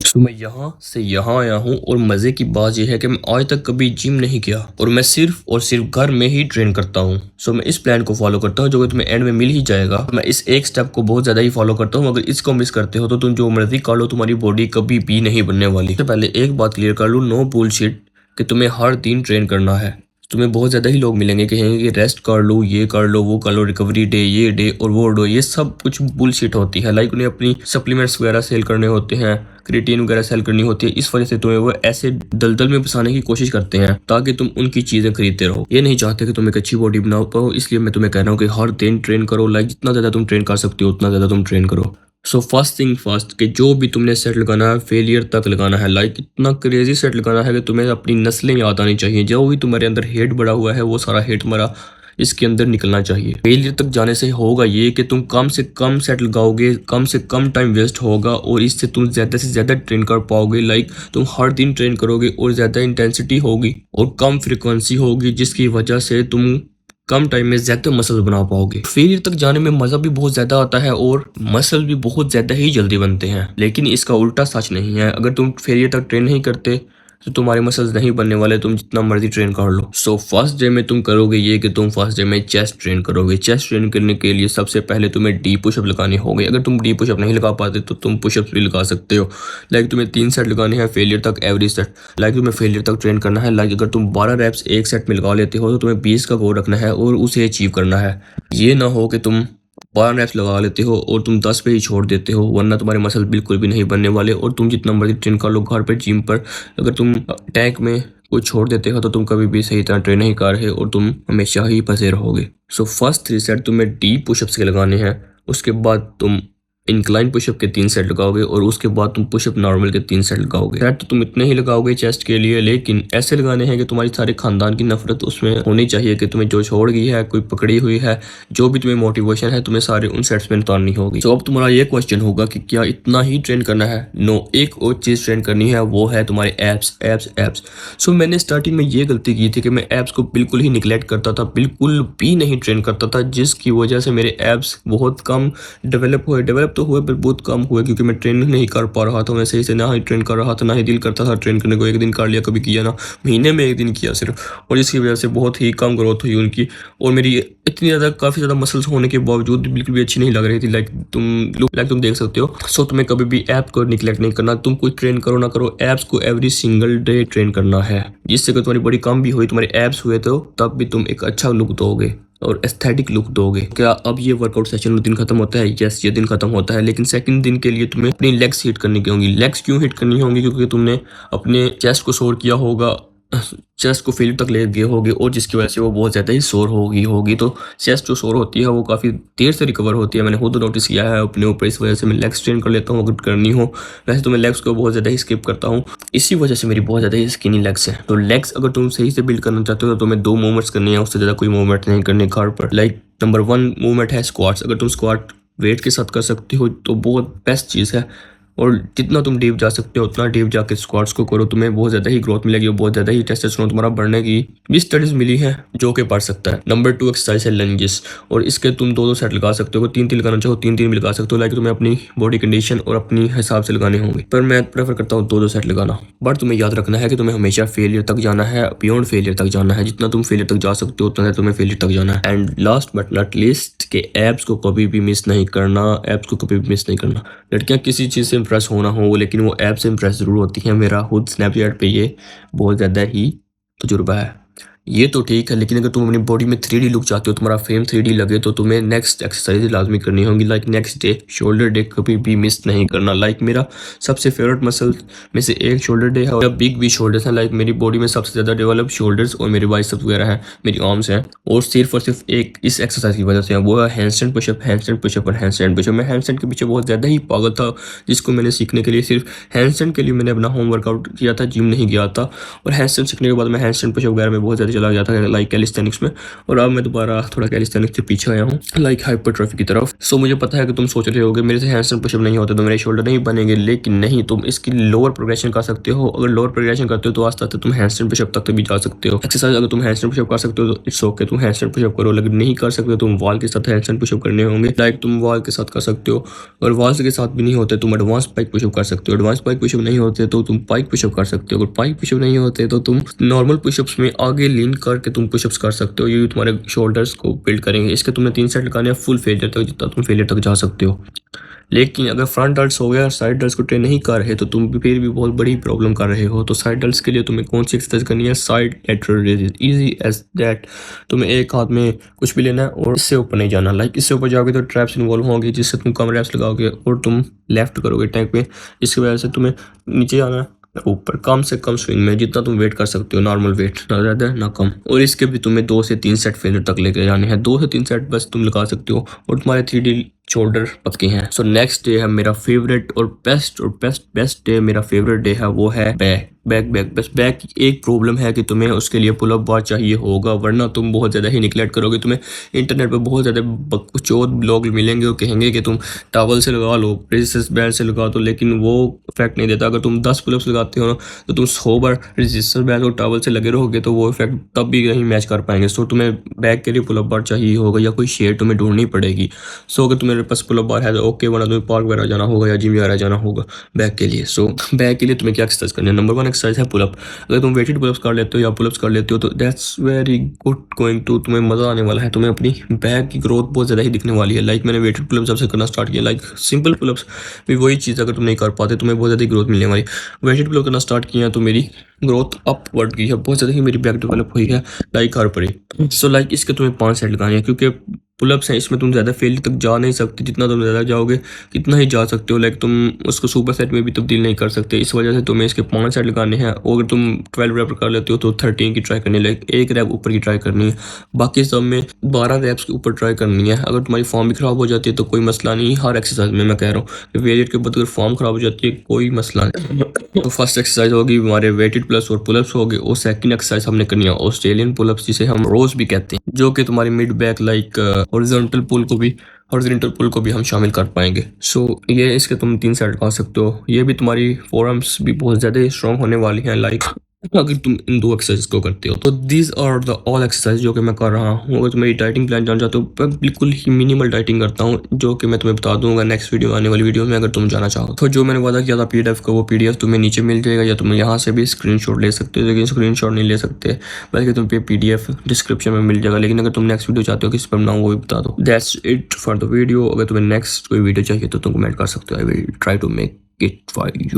तो मैं यहाँ से यहाँ आया हूँ और मज़े की बात यह है कि मैं आज तक कभी जिम नहीं किया और मैं सिर्फ और सिर्फ घर में ही ट्रेन करता हूँ। सो मैं इस प्लान को फॉलो करता हूँ जो कि तुम्हें एंड में मिल ही जाएगा। मैं इस एक स्टेप को बहुत ज़्यादा ही फॉलो करता हूँ। अगर इसको मिस करते हो तो तुम जो मर्जी कर लो, तुम्हारी बॉडी कभी भी नहीं बनने वाली। सबसे पहले एक बात क्लियर कर लो, नो बुलशिट कि तुम्हें हर दिन ट्रेन करना है। तुम्हें बहुत ज़्यादा ही लोग मिलेंगे कहेंगे कि रेस्ट कर लो, ये कर लो, वो कर लो, रिकवरी डे, ये डे और वो डे, ये सब कुछ बुलशिट होती है। लाइक उन्हें अपनी सप्लीमेंट्स वगैरह सेल करने होते हैं, क्रिएटिन वगैरह सेल करनी होती है। इस वजह से तुम्हें वो ऐसे दलदल में फंसाने की कोशिश करते हैं ताकि तुम उनकी चीज़ें खरीदते रहो। ये नहीं चाहते कि तुम एक अच्छी बॉडी बना पाओ, इसलिए मैं तुम्हें कह रहा हूँ कि हर दिन ट्रेन करो। लाइक जितना ज़्यादा तुम ट्रेन कर सकते हो उतना ज़्यादा तुम ट्रेन करो। सो फर्स्ट थिंग फर्स्ट कि जो भी तुमने सेट लगाना है फेलियर तक लगाना है। लाइक इतना क्रेजी सेट लगाना है कि तुम्हें अपनी नस्लें याद आनी चाहिए। जो भी तुम्हारे अंदर हेट बढ़ा हुआ है वो सारा हेट तुम्हारा इसके अंदर निकलना चाहिए। फेलियर तक जाने से होगा ये कि तुम कम से कम सेट लगाओगे, कम से कम टाइम वेस्ट होगा और इससे तुम ज़्यादा से ज़्यादा ट्रेन कर पाओगे। लाइक तुम हर दिन ट्रेन करोगे और ज़्यादा इंटेंसिटी होगी और कम फ्रिक्वेंसी होगी, जिसकी वजह से तुम कम टाइम में ज्यादा मसल बना पाओगे। फेलियर तक जाने में मजा भी बहुत ज्यादा आता है और मसल भी बहुत ज्यादा ही जल्दी बनते हैं। लेकिन इसका उल्टा सच नहीं है। अगर तुम फेलियर तक ट्रेन नहीं करते तो तुम्हारे मसल्स नहीं बनने वाले, तुम जितना मर्जी ट्रेन कर लो। सो फर्स्ट डे में तुम करोगे ये कि तुम फर्स्ट डे में चेस्ट ट्रेन करोगे। चेस्ट ट्रेन करने के लिए सबसे पहले तुम्हें डी पुशअप लगाने होंगे। अगर तुम डी पुशअप नहीं लगा पाते तो तुम पुशअप भी लगा सकते हो। लाइक तुम्हें 3 सेट लगाने हैं फेलियर तक, एवरी सेट। लाइक तुम्हें फेलियर तक ट्रेन करना है। लाइक अगर तुम 12 रैप्स एक सेट में लगा लेते हो तो तुम्हें 20 का गोल रखना है और उसे अचीव करना है। ये ना हो कि तुम 12 रैप्स लगा लेते हो और तुम 10 पे ही छोड़ देते हो, वरना तुम्हारे मसल बिल्कुल भी नहीं बनने वाले। और तुम जितना मर्जी ट्रेन कर लो घर पर, जिम पर, अगर तुम टैंक में कुछ छोड़ देते हो तो तुम कभी भी सही तरह ट्रेन नहीं कर रहे और तुम हमेशा ही फंसे रहोगे। सो फर्स्ट 3 सेट तुम्हें डी पुशअप्स के लगाने हैं। उसके बाद तुम इंक्लाइन पुशअप के 3 सेट लगाओगे और उसके बाद तुम पुशअप नॉर्मल के 3 सेट लगाओगे। सेट तो तुम इतने ही लगाओगे चेस्ट के लिए, लेकिन ऐसे लगाने हैं कि तुम्हारी सारे खानदान की नफरत उसमें होनी चाहिए कि तुम्हें जो छोड़ गई है, कोई पकड़ी हुई है, जो भी तुम्हें मोटिवेशन है, तुम्हें सारे उन सेट्स में उतारनी होगी। तो अब तुम्हारा ये क्वेश्चन होगा कि क्या इतना ही ट्रेन करना है? नो, एक और चीज ट्रेन करनी है, वो है तुम्हारे एब्स एब्स एब्स। सो मैंने स्टार्टिंग में ये गलती की थी कि मैं एब्स को बिल्कुल ही निगलेक्ट करता था, बिल्कुल भी नहीं ट्रेन करता था, जिसकी वजह से मेरे एब्स बहुत कम डेवलप तो हुए पर बहुत कम हुए, क्योंकि मैं ट्रेन नहीं कर पा रहा था। मैं सही से ना ही ट्रेन कर रहा था, ना ही दिल करता था ट्रेन करने को। एक दिन कर लिया, कभी किया ना, महीने में एक दिन किया सिर्फ, और इसकी वजह से बहुत ही कम ग्रोथ हुई उनकी। और मेरी इतनी ज़्यादा काफ़ी ज़्यादा मसल्स होने के बावजूद बिल्कुल भी अच्छी नहीं लग रही थी। लाइक तुम देख सकते हो। सो तुम्हें कभी भी ऐप को निगलेक्ट नहीं करना। तुम कोई ट्रेन करो ना करो, एप्स को एवरी सिंगल डे ट्रेन करना है, जिससे अगर तुम्हारी बॉडी कम भी हुई, तुम्हारे एप्स हुए तो तब भी तुम एक अच्छा लुक दोगे और एस्थेटिक लुक दोगे। क्या अब ये वर्कआउट सेशन दिन खत्म होता है? यस, ये दिन खत्म होता है, लेकिन सेकंड दिन के लिए तुम्हें अपनी लेग्स हिट करनी होंगी। लेग्स क्यों हिट करनी होंगी? क्योंकि तुमने अपने चेस्ट को सोर किया होगा, चेस्ट को फील्ड तक ले गए होगे और जिसकी वजह से वो बहुत ज़्यादा ही सोर होगी। तो चेस्ट जो सोर होती है वो काफ़ी देर से रिकवर होती है। मैंने खुद नोटिस किया है अपने ऊपर। इस वजह से मैं लेग्स ट्रेन कर लेता हूँ अगर करनी हो। वैसे तो मैं लेग्स को बहुत ज़्यादा ही स्किप करता हूँ, इसी वजह से मेरी बहुत ज़्यादा ही स्किनी लेग्स है। तो लेग्स अगर तुम सही से बिल्ड करना चाहते हो तो तुम्हें 2 मूवमेंट्स करनी है, उससे ज़्यादा कोई मूवमेंट नहीं करनी घर पर। लाइक नंबर 1 मूवमेंट है स्क्वाट्स। अगर तुम स्क्वाट वेट के साथ कर सकते हो तो बहुत बेस्ट चीज़ है, और जितना तुम डीप जा सकते हो उतना डीप जाके स्क्वाट्स को करो, तुम्हें बहुत ज़्यादा ही ग्रोथ मिलेगी और बहुत ज़्यादा ही टेस्टोस्टेरोन तुम्हारा बढ़ने की भी स्टडीज़ मिली है जो कि बढ़ सकता है। नंबर 2 एक्सरसाइज है लंजेस, और इसके तुम 2 सेट लगा सकते हो। 3 लगाना चाहो 3 भी लगा सकते हो। लाइक तुम्हें अपनी बॉडी कंडीशन और अपनी हिसाब से लगाने होंगे, पर मैं प्रेफर करता हूँ 2 सेट लगाना। बट तुम्हें याद रखना है कि तुम्हें हमेशा फेलियर तक जाना है, बियॉन्ड फेलियर तक जाना है। जितना तुम फेलियर तक जा सकते हो उतना तुम्हें फेलियर तक जाना है। And last but not least के एब्स को कभी भी मिस नहीं करना। एब्स को कभी भी मिस नहीं करना। लड़कियां किसी चीज़ से इंप्रेस होना हो, लेकिन वो ऐप से इंप्रेस जरूर होती है। मेरा खुद स्नैपचैट पे ये बहुत ज़्यादा ही तजुर्बा है। ये तो ठीक है, लेकिन अगर तुम अपनी बॉडी में 3D लुक चाहते हो, तुम्हारा फेम 3D लगे, तो तुम्हें नेक्स्ट एक्सरसाइज लाजमी करनी होगी। Like next day shoulder day कभी भी मिस नहीं करना। लाइक मेरा सबसे फेवरेट मसल में से एक शोल्डर डे है, और बिग भी शोल्डर्स हैं। लाइक मेरी बॉडी में सबसे ज़्यादा डेवलप शोल्डर्स और मेरे बाइसेप्स वगैरह हैं, मेरी आर्म्स हैं, और सिर्फ एक इस एक्सरसाइज की वजह से है, वो है हैंडस्टैंड पुशअप। हैंडस्टैंड पुशअप और हैंडस्टैंड पुशअप। मैं हैंडस्टैंड के पीछे बहुत ज़्यादा ही पागल था, जिसको मैंने सीखने के लिए सिर्फ हैंडस्टैंड के लिए मैंने अपना होम वर्कआउट किया था, जिम नहीं गया था। और हैंडस्टैंड सीखने के बाद मैं हैंडस्टैंड पुशअप वगैरह में बहुत ज़्यादा ज़्यादा चला गया था लाइक कैलिस्थेनिक्स में, और अब मैं दोबारा थोड़ा कैलिस्थेनिक्स से पीछे आया हूँ लाइक हाइपरट्रॉफी की तरफ। सो मुझे पता है कि तुम सोच रहे होगे मेरे से हैंडस्टैंड पुशअप नहीं होते तो मेरे शोल्डर नहीं बनेंगे, लेकिन नहीं, तुम इसकी लोअर प्रोग्रेशन कर सकते हो। अगर लोअर प्रोग्रेशन करते हो तो आस्ते आस्ते तुम हैंडस्टैंड पुशअप तक भी जा सकते हो। एक्सरसाइज अगर तुम हैंडस्टैंड पुशअप कर सकते हो तो इट्स ओके, तुम हैंडस्टैंड पुशअप करो। लेकिन नहीं कर सकते तुम वॉल के साथ हैंडस्टैंड पुशअप करने होंगे, लाइक तुम वॉल के साथ कर सकते हो। और वॉल के साथ भी नहीं होते तुम एडवांस पाइक पुशअप कर सकते हो। एडवांस पाइक पुशअप नहीं होते तो तुम पाइक पुशअप कर सकते हो। अगर पाइक पुशअप नहीं होते तो तुम नॉर्मल पुशअप्स में आगे लीन करके तुम पुशअप्स कर सकते हो। ये तुम्हारे शोल्डर्स को बिल्ड करेंगे। इसके तुमने 3 सेट लगाने हैं फुल फेलियर तक, जितना तुम फेलियर तक जा सकते हो। लेकिन अगर फ्रंट डल्ट्स हो गया, साइड डल्ट्स को ट्रेन नहीं कर रहे तो तुम फिर भी बहुत बड़ी प्रॉब्लम कर रहे हो। तो साइड डल्ट्स के लिए तुम्हें कौन सी एक्सरसाइज करनी है? Side lateral raises, easy as that. तुम्हें एक हाथ में कुछ भी लेना है और इससे ऊपर नहीं जाना। लाइक इससे ऊपर जाओगे तो ट्रैप्स इन्वॉल्व होंगे, जिससे तुम कम रैप्स लगाओगे और तुम लेफ्ट करोगे टैंक पे। इसकी वजह से तुम्हें नीचे आना है ऊपर कम से कम स्विंग में, जितना तुम वेट कर सकते हो, नॉर्मल वेट, ना ज़्यादा ना कम। और इसके भी तुम्हें 2 से 3 सेट फेलियर तक लेके जाने हैं। 2 से 3 सेट बस तुम लगा सकते हो और तुम्हारे 3D शोल्डर पक्के हैं। सो नेक्स्ट डे है मेरा फेवरेट और बेस्ट डे, मेरा फेवरेट डे है वो है बैक। बस बैक की एक प्रॉब्लम है कि तुम्हें उसके लिए पुल अप बार चाहिए होगा, वरना तुम बहुत ज़्यादा ही निगलेक्ट करोगे। तुम्हें इंटरनेट पर बहुत ज़्यादा चौथ ब्लॉग मिलेंगे और कहेंगे कि तुम टॉवल से लगा लो, रेजिस्टेंस बैंड से लगा दो, लेकिन वो इफेक्ट नहीं देता। अगर तुम 10 पुलअप्स लगाते हो ना तो तुम 100 बार रेजिस्टेंस बैंड और टॉवल से लगे रहोगे तो वो इफेक्ट तब भी नहीं मैच कर पाएंगे। सो तुम्हें बैक के लिए पुल अप बार चाहिए होगा या कोई शेयर तुम्हें ढूंढनी पड़ेगी। सो अगर तुम्हारे पास पुल अप बार है तो ओके, वरना तुम्हें पार्क वगैरह जाना होगा या जिम वगैरह जाना होगा बैक के लिए। सो बैक के लिए तुम्हें क्या एक्सरसाइज करनी है? नंबर 1 एक्सरसाइज है पुलअप। अगर तुम वेटेड पुलअप्स कर लेते हो या पुलअप्स कर लेते हो तो that's very good going to, तुम्हें मज़ा आने वाला है। तुम्हें अपनी बैक की ग्रोथ बहुत ज़्यादा ही दिखने वाली है। लाइक मैंने वेटेड पुलअप्स जब से करना स्टार्ट किया, लाइक सिंपल पुलअप्स भी वही चीज़, अगर तुम नहीं कर पाते तुम्हें बहुत ज़्यादा ग्रोथ मिलने वाली। वेटेड पुलअप करना स्टार्ट किया तो मेरी ग्रोथ अपवर्ड की है, बहुत ज़्यादा ही मेरी बैक डेवलप हुई है लाइक हर परी। सो लाइक इसके तुम्हें 5 सेट लगाने हैं, क्योंकि पुलअप्स हैं इसमें तुम ज़्यादा फेल तक जा नहीं सकते। जितना तुम ज़्यादा जाओगे कितना ही जा सकते हो, लाइक तुम उसको सुपर सेट में भी तब्दील नहीं कर सकते। इस वजह से तुम्हें इसके 5 सेट लगाने हैं। और अगर तुम 12 रैप कर लेते हो तो 13 की ट्राई करनी है, लाइक 1 रैप ऊपर की ट्राई करनी है। बाकी सब में 12 रैप्स के ऊपर ट्राई करनी है। अगर तुम्हारी फॉर्म भी ख़राब हो जाती है तो कोई मसला नहीं, हर एक्सरसाइज में मैं कह रहा हूँ वेट के बाद अगर फॉर्म ख़राब हो जाती है कोई मसला नहीं। तो फर्स्ट एक्सरसाइज होगी हमारे वेटेड प्लस और पुलअप्स हो गए। और सेकंड एक्सरसाइज हमने करनी है ऑस्ट्रेलियन पुलअप्स, जिसे हम रोज भी कहते हैं, जो कि तुम्हारी मिड बैक लाइक हॉरिजॉन्टल पुल को भी हम शामिल कर पाएंगे। सो ये इसके तुम 3 सेट लगा सकते हो। ये भी तुम्हारी फोरआर्म्स भी बहुत ज़्यादा स्ट्रॉन्ग होने वाली हैं लाइक अगर तुम इन 2 एक्सरसाइज को करते हो। तो these are the all exercise जो कि मैं कर रहा हूँ। अगर तुम मेरी डाइटिंग प्लान जानना चाहते हो, मैं बिल्कुल ही मिनिमल डाइटिंग करता हूँ, जो कि मैं तुम्हें बता दूंगा नेक्स्ट वीडियो, आने वाली वीडियो में, अगर तुम जाना चाहो। तो जो मैंने वादा किया था PDF का, वो PDF तुम्हें नीचे मिल जाएगा, या तुम यहाँ से भी स्क्रीनशॉट ले सकते हो। लेकिन स्क्रीनशॉट नहीं ले सकते, बल्कि तुम PDF डिस्क्रिप्शन में मिल जाएगा। लेकिन अगर तुम नेक्स्ट वीडियो चाहते हो किस पर बनाऊँ वो भी बता दो। That's it for the video. अगर तुम्हें नेक्स्ट कोई वीडियो चाहिए तो तुम कमेंट कर सकते हो। I will try to make it for you.